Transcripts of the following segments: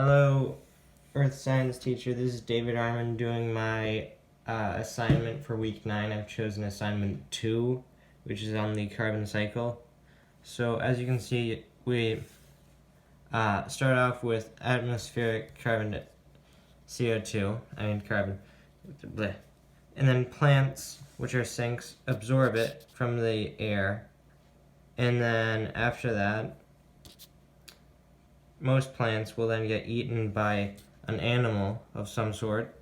Hello, Earth Science teacher. This is David Arman doing my assignment for week 9. I've chosen assignment 2, which is on the carbon cycle. So as you can see, we start off with atmospheric carbon, carbon, bleh. And then plants, which are sinks, absorb it from the air. And then after that, most plants will then get eaten by an animal of some sort,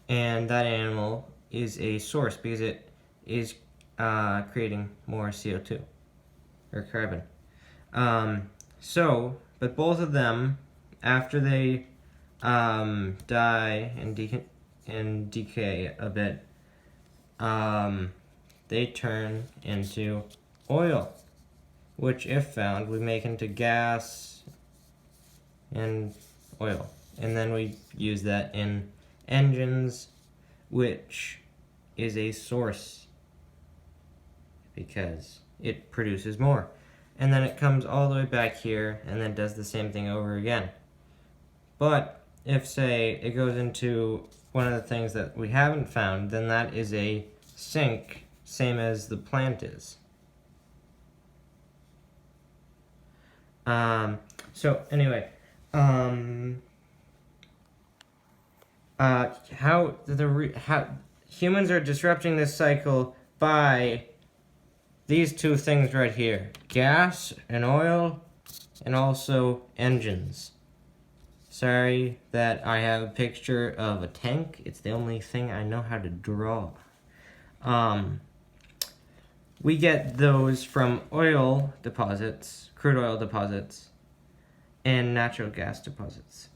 and that animal is a source because it is creating more CO2 or carbon. But both of them, after they die and decay a bit, they turn into oil, which, if found, we make into gas and oil, and then we use that in engines, which is a source because it produces more, and then it comes all the way back here and then does the same thing over again. But if, say, it goes into one of the things that we haven't found, then that is a sink, same as the plant is. So anyway, how humans are disrupting this cycle by these two things right here: gas and oil, and also engines. Sorry that I have a picture of a tank. It's the only thing I know how to draw. We get those from oil deposits, crude oil deposits, and natural gas deposits.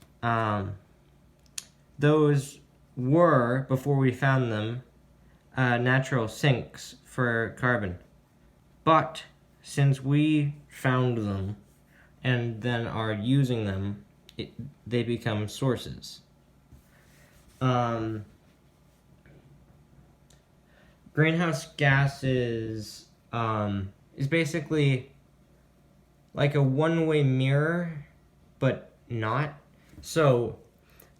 Those were, before we found them, natural sinks for carbon. But since we found them and then are using them, they become sources. Greenhouse gases is basically like a one-way mirror, but not. So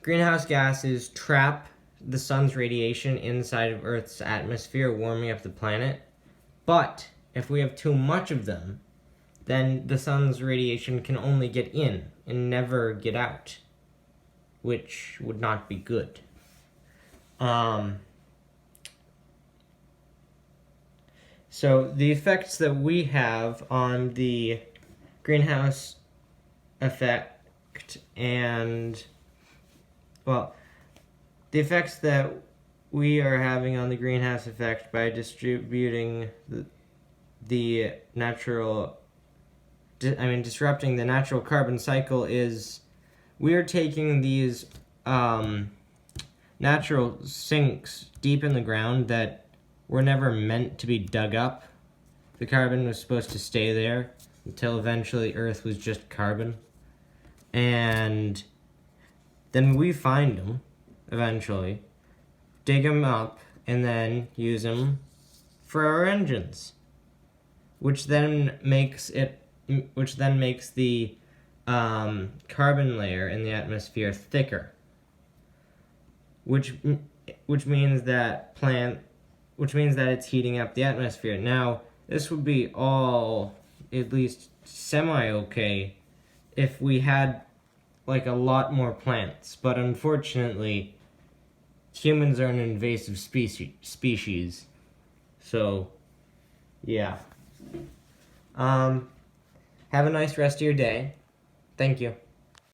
greenhouse gases trap the sun's radiation inside of Earth's atmosphere, warming up the planet. But if we have too much of them, then the sun's radiation can only get in and never get out, which would not be good. So the effects that we have on the greenhouse effect and, well, the effects that we are having on the greenhouse effect by distributing disrupting the natural carbon cycle is we are taking these natural sinks deep in the ground that were never meant to be dug up. The carbon was supposed to stay there until eventually Earth was just carbon. And then we find them eventually, dig them up, and then use them for our engines, which then makes the carbon layer in the atmosphere thicker, which means that it's heating up the atmosphere. Now, this would be all at least semi-okay if we had like a lot more plants, but unfortunately humans are an invasive species. So yeah. Have a nice rest of your day. Thank you.